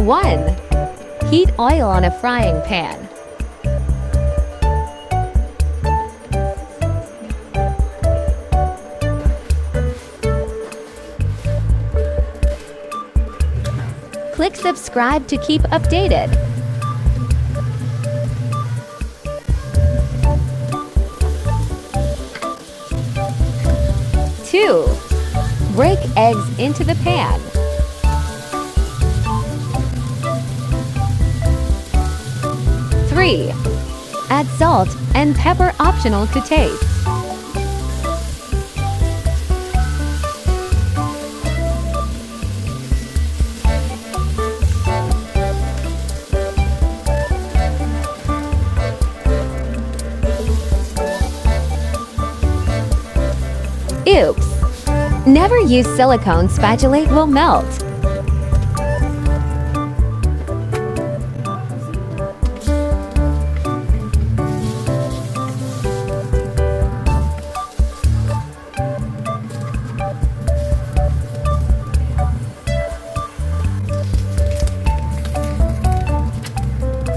1. Heat oil on a frying pan. 2. Click subscribe to keep updated. 2. Break eggs into the pan. 3. Add salt and pepper, optional to taste. 4. Oops! Never use silicone spatula, it will melt.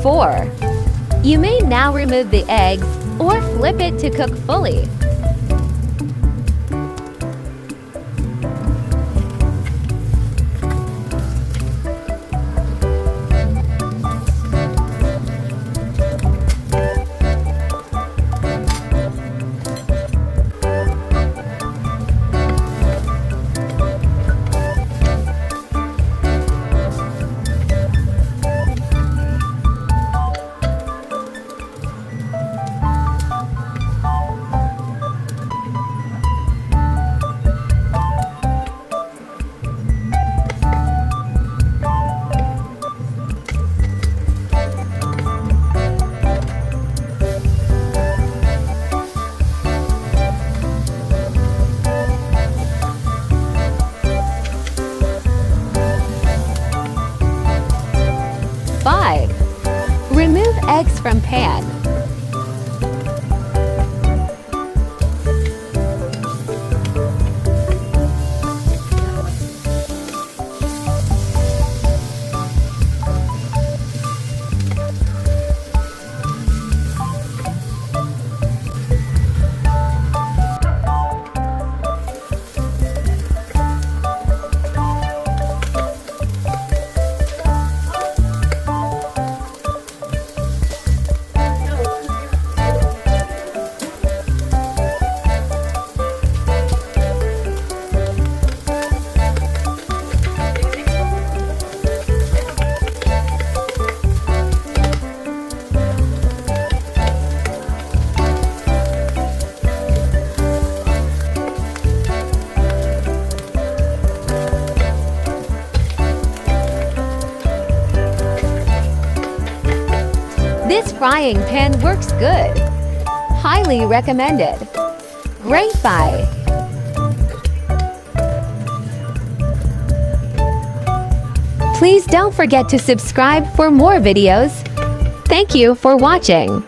4. You may now remove the eggs or flip it to cook fully. 5. Remove eggs from pan. 'This frying pan works good. Highly recommended. Great buy. Please don't forget to subscribe for more videos. Thank you for watching.